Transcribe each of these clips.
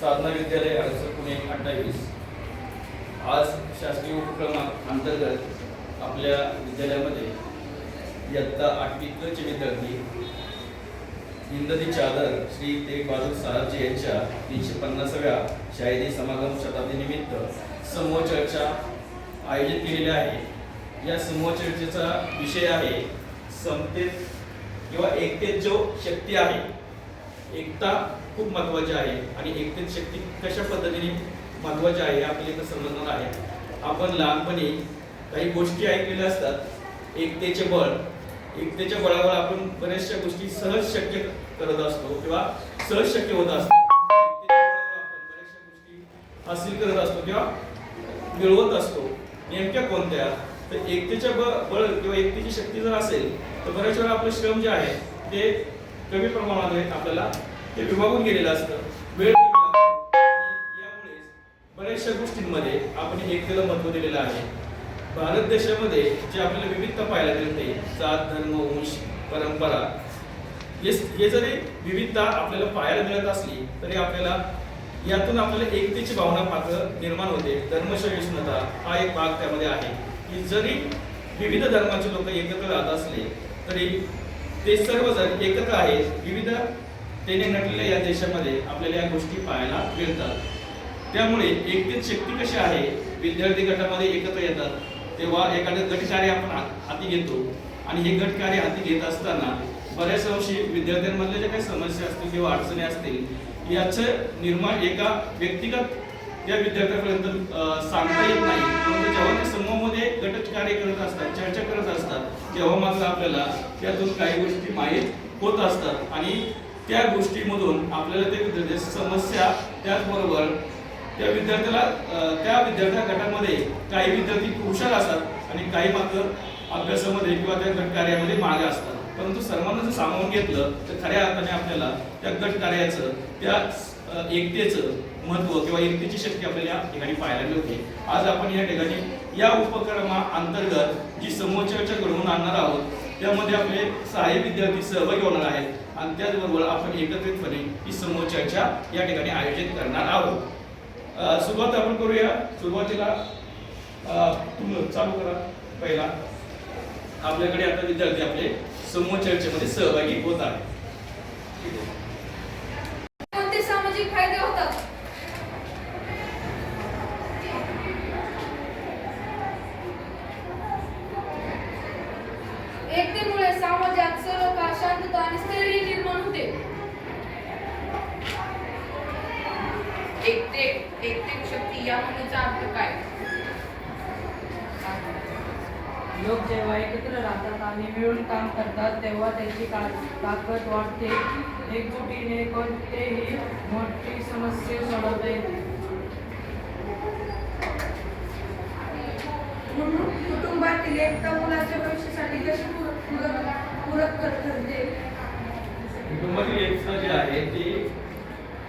साधना विद्यालय हडसर पुणे 28 आज शासकीय उपक्रमांतर्गत आपल्या विद्यालयामध्ये इयत्ता 8वी चे विद्यार्थी हिंददी चादर श्री तेग बहादूर साहेबजी यांच्या 350व्या शाहिदी समागम शताब्दीनिमित्त समूह चर्चा आयोजित केलेली आहे। या समूह चर्चेचा विषय आहे समतेत किंवा एकतेत जो शक्ती आहे, एकता खूप महत्त्वाची आहे आणि एकतेत शक्ती कशा पद्धतीने महत्त्वाची आहे आपल्याला इथं समजणार आहे। आपण लहानपणी काही गोष्टी ऐकलेल्या असतात, एकतेचे बळ, एकतेच्या बळावर आपण बऱ्याचशा गोष्टी सहज शक्य करत असतो किंवा सहज शक्य होत असतात। आपण बऱ्याचशा गोष्टी हासिल करत असतो किंवा मिळवत असतो। नेमक्या कोणत्या? तर एकतेच्या बळ किंवा एकतेची शक्ती जर असेल तर बऱ्याच वेळा आपलं श्रम जे आहे ते कमी प्रमाणामध्ये आपल्याला ते विभागून गेलेलं असतं, वेळ यामुळे बऱ्याचशा गोष्टींमध्ये आपण एकतेला महत्त्व दिलेलं आहे। भारत देशामध्ये जे आपल्याला विविधता पाहायला मिळते, जात, धर्म, वंश, परंपरा, हे जरी विविधता आपल्याला पाहायला मिळत असली तरी आपल्याला यातून आपल्याला एकतेची भावना मात्र निर्माण होते। धर्मसहिष्णुता हा एक भाग त्यामध्ये आहे की जरी विविध धर्माचे लोक एकत्र राहत असले तरी ते सर्वजण एकत्र आहेत। विविधतेने नटलेल्या या देशामध्ये आपल्याला या गोष्टी पाहायला मिळतात। त्यामुळे एकतेची शक्ती कशी आहे, विद्यार्थी गटामध्ये एकत्र येतात तेव्हा एखादं गटकार्य आपण हाती घेतो आणि हे गटकार्य हाती घेत असताना बऱ्याच अंशी विद्यार्थ्यांमधल्या ज्या काही समस्या असतील किंवा अडचणी असतील याचं निर्माण एका व्यक्तिगत त्या विद्यार्थ्यापर्यंत सांगता येत नाही, परंतु जेव्हा ते समूहामध्ये गटकार्य करत असतात, चर्चा करत असतात तेव्हा मात्र आपल्याला त्यातून काही गोष्टी माहीत होत असतात आणि त्या गोष्टीमधून आपल्याला ते विद्यार्थी समस्या, त्याचबरोबर त्या विद्यार्थ्या गटामध्ये काही विद्यार्थी हुशार असतात आणि काही मात्र अभ्यासामध्ये किंवा त्या गटकार्यामध्ये मागे असतात। परंतु सर्वांना जर सामावून घेतलं तर खऱ्या अर्थाने आपल्याला त्या गटकार्याचं, त्या एकतेचं महत्त्व किंवा एकतेची शक्ती आपल्याला या ठिकाणी पाहायला मिळते। आज आपण या ठिकाणी या उपक्रमाअंतर्गत जी समूह चर्चा घडवून आणणार आहोत त्यामध्ये आपले 6 विद्यार्थी सहभागी होणार आहेत आणि त्याचबरोबर आपण एकत्रितपणे ही समूह चर्चा या ठिकाणी आयोजित करणार आहोत। सुरुवात आपण करूया। सुरुवातीला तुम्ही चालू करा। पहिला आपल्याकडे आता विद्यार्थी आपले समूह चर्चेमध्ये सहभागी होत आहेत। कोणते सामाजिक फायदे होतात? एकतेमुळे समाजात सलोखा, शांतता आणि स्थैर्य निर्माण होते। एकतेची शक्ती या म्हणण्याचा अर्थ काय? लोक जेव्हा एकत्र राहतात आणि मिळून काम करतात तेव्हा त्याची ताकद वाढते। एकजुटीने कोणतीही मोठी समस्या सोडवता येते। कुटुंबातील एकता मुलाच्या भविष्यासाठी कशी पूरक ठरते? कुटुंबातील एकता जी आहे ती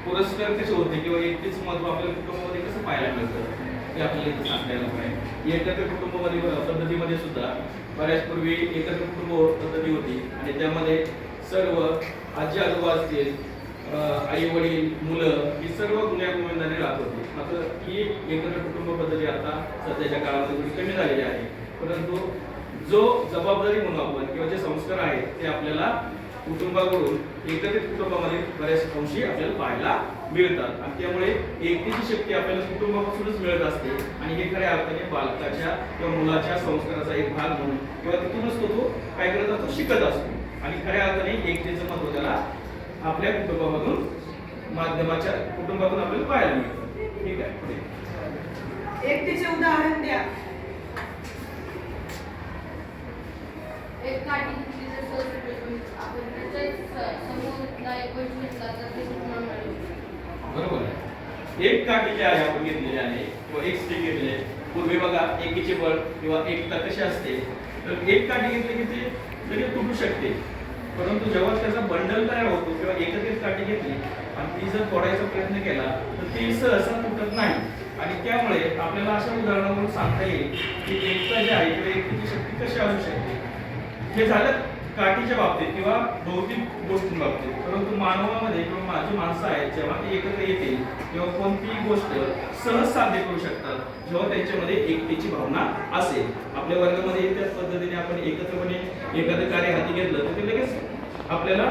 पुरस्कार कसे होते किंवा एकतेचं महत्त्व आपल्या कुटुंबामध्ये कसं पाहायला मिळतं ते आपल्याला इथं सांगता यायला पाहिजे। एकत्र कुटुंबामध्ये पद्धतीमध्ये सुद्धा बऱ्याच पूर्वी एकत्र कुटुंब पद्धती होती आणि त्यामध्ये सर्व आजी आजोबा असतील, आई वडील, मुलं ही सर्व गुण्यागोविंदाने राहत होती। मात्र ही एकत्र कुटुंब पद्धती आता सध्याच्या काळामध्ये थोडी कमी झालेली आहे, परंतु जो जबाबदारी म्हणून आपण किंवा जे संस्कार आहेत ते आपल्याला कुटुंबाकडून एकत्रित कुटुंबामध्ये बऱ्याच अंशी आपल्याला पाहायला मिळतात आणि त्यामुळे एकतेची शक्ती आपल्याला कुटुंबापासूनच मिळत असते आणि हे खऱ्या अर्थाने बालकाच्या किंवा मुलाच्या संस्काराचा एक भाग म्हणून किंवा तिथूनच तो काय करत असतो, शिकत असतो आणि खऱ्या अर्थाने एकतेचं महत्त्व त्याला आपल्या कुटुंबामधून, माध्यमाच्या कुटुंबातून आपल्याला पाहायला मिळतं। ठीक आहे, पुढे एकतेचे उदाहरण द्या। एक काठी बरोबर आहे। एक काठी जी आहे आपण घेतलेली आहे किंवा एक स्टिक घेतली आहे, पूर्वी बघा एकीचे बळ किंवा एकता कशी असते तर एक काठी घेतली की ते जरी तुटू शकते, परंतु जेव्हा त्याचा बंडल तयार होतो किंवा एकत्रित काठी घेतली आणि ती जर तोडायचा प्रयत्न केला तर ती सहसा तुटत नाही आणि त्यामुळे आपल्याला अशा उदाहरणावरून सांगता येईल की एकता जी आहे किंवा एकतेची शक्ती कशी असू शकते। हे झालं काठीच्या बाबतीत किंवा भौतिक गोष्टींबाबतीत, परंतु मानवामध्ये किंवा माझी माणसं आहेत जेव्हा ते एकत्र येतील तेव्हा कोणतीही गोष्ट सहज साध्य करू शकतात जेव्हा त्यांच्यामध्ये एकतेची भावना असेल. आपल्या वर्गामध्ये त्याच पद्धतीने आपण एकत्रपणे एखादं कार्य हाती घेतलं तर ते लगेच आपल्याला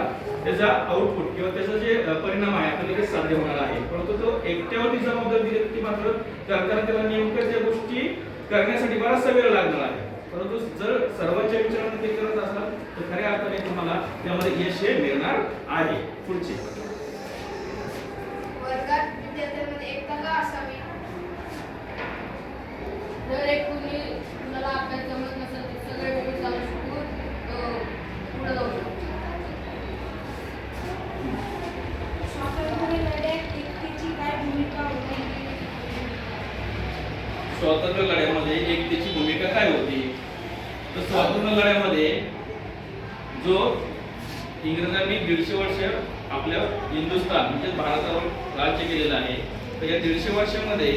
त्याचा आउटपुट किंवा त्याचा जे परिणाम आहे तो लगेच साध्य होणार आहे. परंतु तो एकट्यावरती जबाबदारी दिली ती मात्र करताना त्याला नेमक्या त्या गोष्टी करण्यासाठी बराचसा वेळ लागणार आहे. परंतु जर सर्वांच्या विचाराने ते करत असाल तर खऱ्या अर्थाने तुम्हाला त्यामध्ये यश हे मिळणार आहे. पुढचे वर्गात विद्यार्थ्यांमध्ये एकता का असावी? जर एक कुणाला अभ्यास जमत नसेल तर सगळे मिळून जाऊ शकून पुढे जाऊ शकतो. स्वातंत्र्य लढ्यात एकतेची काय भूमिका होती? स्वातंत्र्य लढ्यामध्ये एकतेची भूमिका काय होती? तर स्वातंत्र्य लढ्यामध्ये जो इंग्रजांनी 150 वर्ष आपल्या हिंदुस्थान म्हणजे भारतावर राज्य केलेलं आहे, तर या 150 वर्षामध्ये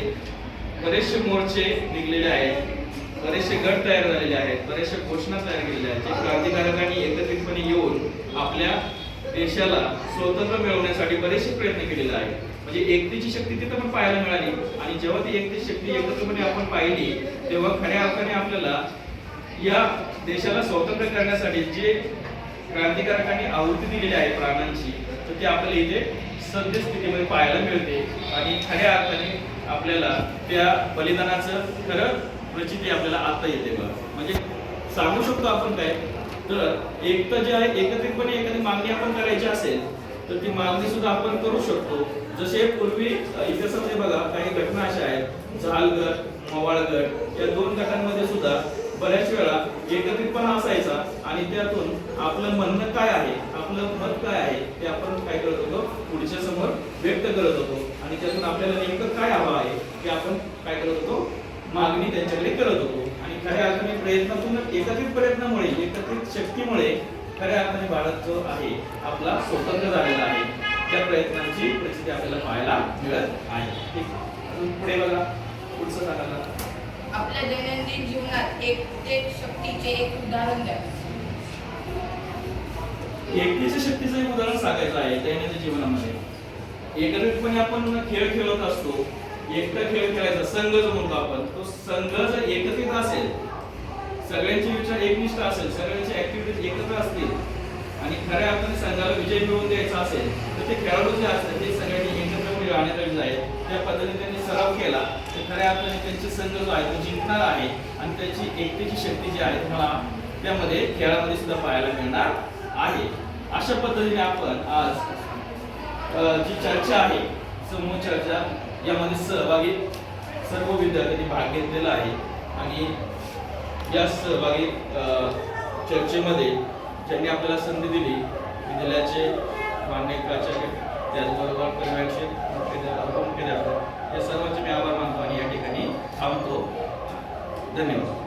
बरेचसे मोर्चे निघलेले आहेत, बरेचसे गट तयार झालेले आहेत, बरेचशे घोषणा तयार केलेल्या आहेत, जे क्रांतिकारकांनी एकत्रितपणे येऊन आपल्या देशाला स्वातंत्र्य मिळवण्यासाठी बरेचसे प्रयत्न केलेले आहेत. म्हणजे एकतेची शक्ती तिथं पण पाहायला मिळाली आणि जेव्हा ती एकतेची शक्ती एकत्रपणे आपण पाहिली तेव्हा खऱ्या अर्थाने आपल्याला या देशाला स्वतंत्र करण्यासाठी जे क्रांतिकारकांनी आहुती दिलेली आहे प्राणांची, तर ती आपल्याला इथे सद्यस्थितीमध्ये पाहायला मिळते आणि खऱ्या अर्थाने आपल्याला त्या बलिदानाचं खरं प्रचिती आपल्याला आता येते बघा. म्हणजे सांगू शकतो आपण काय तर एकता जे आहे एकत्रितपणे एखादी मागणी आपण करायची असेल तर ती मागणी सुद्धा आपण करू शकतो. जसे पूर्वी इतिहासामध्ये बघा काही घटना अशा आहेत, जहाल गट, मवाळ गट या 2 गटांमध्ये सुद्धा बऱ्याच वेळा एकत्रितपणा असायचा आणि त्यातून आपलं म्हणणं काय आहे, आपलं मत काय आहे ते आपण काय करत होतो पुढच्या समोर व्यक्त करत होतो आणि त्यातून आपल्याला नेमकं काय हवं आहे ते आपण काय करत होतो मागणी त्यांच्याकडे करत होतो. आणि खऱ्या अर्थाने प्रयत्नातून एकत्रित प्रयत्नामुळे एकत्रित शक्तीमुळे खऱ्या अर्थाने भारत जो आहे आपला स्वतंत्र झालेला आहे. त्या प्रयत्नांची परिस्थिती आपल्याला पाहायला मिळत आहे. ठीक आहे, पुढे बघा पुढचं सांगा. आपल्या दैनंदिन जीवनात एकतेच्या शक्तीचे एक उदाहरण द्या. एकतेच्या शक्तीचं एक उदाहरण सांगायचं आहे. दैनंदिन जीवनामध्ये एकत्रितपणे आपण खेळ खेळत असतो, एकटा खेळ खेळायचा संघ जो म्हणतो आपण, तो संघ जर एकत्रित असेल, सगळ्यांचे विचार एकनिष्ठ असेल, सगळ्यांचे ऍक्टिव्हिटीज एकत्र असतील आणि खऱ्या अर्थाने संघाला विजय मिळवून द्यायचा असेल तर ते खेळाडू जे असतात ते सगळ्यांनी एकत्र राहण्यात गरजेचं आहे. त्या पद्धतीने त्यांनी सराव केला तर खऱ्या अर्थाने त्यांचे संघ जो आहे तो जिंकणार आहे आणि त्याची एकतेची शक्ती जी आहे तुम्हाला त्यामध्ये खेळामध्ये सुद्धा पाहायला मिळणार आहे. अशा पद्धतीने आपण आज जी चर्चा आहे समूह चर्चा यामध्ये सहभागी सर्व विद्यार्थ्यांनी भाग घेतलेला आहे आणि या सहभागी चर्चेमध्ये ज्यांनी आपल्याला संधी दिली विद्यालयाचे मान्य प्राचार्य त्याचबरोबर मुख्याध्यापक या सर्वांचे मी आभार मानतो आणि या ठिकाणी थांबतो. धन्यवाद.